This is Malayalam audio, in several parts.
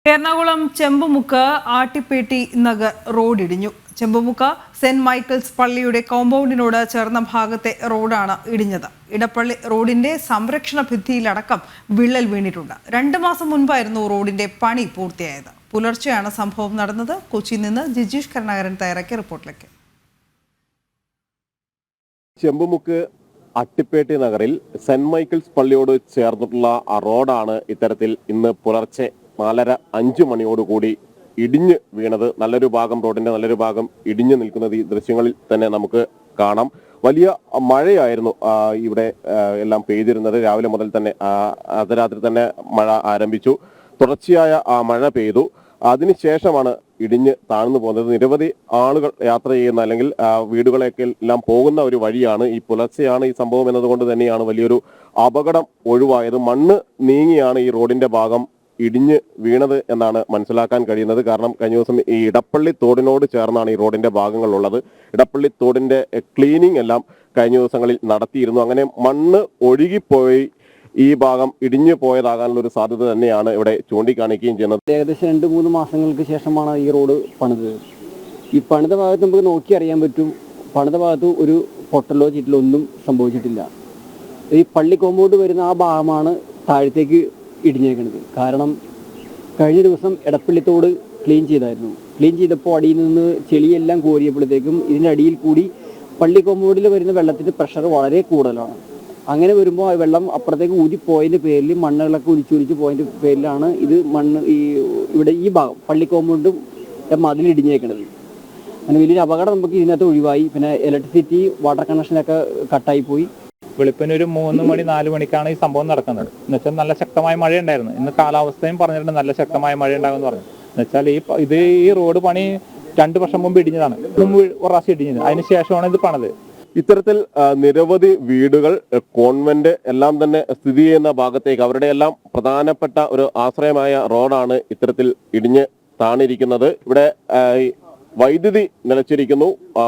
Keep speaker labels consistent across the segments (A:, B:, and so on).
A: എറണാകുളം ചെമ്പുമുക്ക് ആട്ടിപ്പേട്ടി നഗർ റോഡ് ഇടിഞ്ഞു. ചെമ്പുമുക്ക് സെന്റ് മൈക്കിൾസ് പള്ളിയുടെ കോമ്പൗണ്ടിനോട് ചേർന്ന ഭാഗത്തെ റോഡാണ് ഇടിഞ്ഞത്. ഇടപ്പള്ളി റോഡിന്റെ സംരക്ഷണ ഭിത്തിയിലടക്കം വിള്ളൽ വീണിട്ടുണ്ട്. 2 മാസം മുൻപായിരുന്നു റോഡിന്റെ പണി പൂർത്തിയായത്. പുലർച്ചെയാണ് സംഭവം നടന്നത്. കൊച്ചിയിൽ നിന്ന് ജിജീഷ് കരുണാകരൻ തയ്യാറാക്കിയ റിപ്പോർട്ടിലേക്ക്.
B: ചെമ്പുമുക്ക് അട്ടിപ്പേട്ടി നഗറിൽ സെന്റ് മൈക്കിൾസ് പള്ളിയോട് ചേർന്നിട്ടുള്ള റോഡാണ് ഇത്തരത്തിൽ ഇന്ന് പുലർച്ചെ 4:30-5 മണിയോടുകൂടി ഇടിഞ്ഞ് വീണത്. റോഡിന്റെ നല്ലൊരു ഭാഗം ഇടിഞ്ഞു നിൽക്കുന്നത് ഈ ദൃശ്യങ്ങളിൽ തന്നെ നമുക്ക് കാണാം. വലിയ മഴയായിരുന്നു ഇവിടെ എല്ലാം പെയ്തിരുന്നത്. രാവിലെ മുതൽ തന്നെ അർദ്ധരാത്രി തന്നെ മഴ ആരംഭിച്ചു. തുടർച്ചയായ മഴ പെയ്തു. അതിനുശേഷമാണ് ഇടിഞ്ഞ് താഴ്ന്നു പോകുന്നത്. നിരവധി ആളുകൾ യാത്ര ചെയ്യുന്ന അല്ലെങ്കിൽ വീടുകളൊക്കെ എല്ലാം പോകുന്ന ഒരു വഴിയാണ്. ഈ പുലർച്ചെയാണ് ഈ സംഭവം എന്നതുകൊണ്ട് തന്നെയാണ് വലിയൊരു അപകടം ഒഴിവായത്. മണ്ണ് നീങ്ങിയാണ് ഈ റോഡിന്റെ ഭാഗം ഇടിഞ്ഞ് വീണത് എന്നാണ് മനസ്സിലാക്കാൻ കഴിയുന്നത്. കാരണം കഴിഞ്ഞ ദിവസം ഈ ഇടപ്പള്ളി തോടിനോട് ചേർന്നാണ് ഈ റോഡിന്റെ ഭാഗങ്ങളുള്ളത്. ഇടപ്പള്ളി തോടിന്റെ ക്ലീനിങ് എല്ലാം കഴിഞ്ഞ ദിവസങ്ങളിൽ നടത്തിയിരുന്നു. അങ്ങനെ മണ്ണ് ഒഴുകിപ്പോയി ഈ ഭാഗം ഇടിഞ്ഞു പോയതാകാനുള്ള ഒരു സാധ്യത തന്നെയാണ് ഇവിടെ ചൂണ്ടിക്കാണിക്കുകയും ചെയ്യുന്നത്.
C: ഏകദേശം 2-3 മാസങ്ങൾക്ക് ശേഷമാണ് ഈ റോഡ് പണിത്. ഈ പണിത ഭാഗത്ത് നമുക്ക് നോക്കി അറിയാൻ പറ്റും. പണിത ഭാഗത്ത് ഒരു പൊട്ടലോ ചീറ്റലോ ഒന്നും സംഭവിച്ചിട്ടില്ല. ഈ പള്ളി കോമ്പൗണ്ട് വരുന്ന ആ ഭാഗമാണ് താഴത്തേക്ക് ഇടിഞ്ഞേക്കുന്നത്. കാരണം കഴിഞ്ഞ ദിവസം എടപ്പള്ളിത്തോട് ക്ലീൻ ചെയ്തായിരുന്നു. ക്ലീൻ ചെയ്തപ്പോൾ അടിയിൽ നിന്ന് ചെളിയെല്ലാം കോരിയപ്പോഴത്തേക്കും ഇതിൻ്റെ അടിയിൽ കൂടി പള്ളി കോമ്പൗണ്ടിൽ വരുന്ന വെള്ളത്തിൻ്റെ പ്രഷർ വളരെ കൂടുതലാണ്. അങ്ങനെ വരുമ്പോൾ വെള്ളം അപ്പുറത്തേക്ക് ഊരിപ്പോയതിൻ്റെ പേരിൽ മണ്ണുകളൊക്കെ ഒലിച്ചൊലിച്ച് പോയതിൻ്റെ പേരിലാണ് ഇത് ഇവിടെ ഈ ഭാഗം പള്ളി കോമ്പൗണ്ടും മതിലിടിഞ്ഞേക്കുന്നത്. അങ്ങനെ വലിയൊരു അപകടം നമുക്ക് ഇതിനകത്ത് ഒഴിവായി. പിന്നെ ഇലക്ട്രിസിറ്റി വാട്ടർ കണക്ഷനൊക്കെ കട്ടായിപ്പോയി.
D: വെളുപ്പിന് ഒരു 3 മണി 4 മണിക്കാണ് ഈ സംഭവം നടക്കുന്നത്. എന്നുവെച്ചാൽ നല്ല ശക്തമായ മഴയുണ്ടായിരുന്നു. ഇന്ന് കാലാവസ്ഥയും പറഞ്ഞിട്ടുണ്ട് നല്ല ശക്തമായ മഴ ഉണ്ടാകുമെന്ന് പറഞ്ഞു. എന്നുവെച്ചാൽ ഈ റോഡ് പണി 2 വർഷം മുമ്പ് ഇടിഞ്ഞതാണ്. മുമ്പ് ഒരു പ്രാവശ്യം ഇടിഞ്ഞത്. അതിനുശേഷമാണ് ഇത് പണിത്.
B: ഇത്തരത്തിൽ നിരവധി വീടുകൾ, കോൺവെന്റ് എല്ലാം തന്നെ സ്ഥിതി ചെയ്യുന്ന ഭാഗത്തേക്ക് അവരുടെ എല്ലാം പ്രധാനപ്പെട്ട ഒരു ആശ്രയമായ റോഡാണ് ഇത്തരത്തിൽ ഇടിഞ്ഞ് താണിരിക്കുന്നത്. ഇവിടെ വൈദ്യുതി നിലച്ചിരിക്കുന്നു.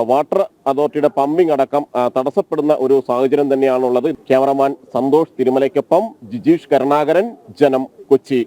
B: വാട്ടർ അതോറിറ്റിയുടെ പമ്പിംഗ് അടക്കം തടസ്സപ്പെടുന്ന ഒരു സാഹചര്യം തന്നെയാണുള്ളത്. ക്യാമറമാൻ സന്തോഷ് തിരുമലയ്ക്കൊപ്പം ജിജീഷ് കരുണാകരൻ, ജനം, കൊച്ചി.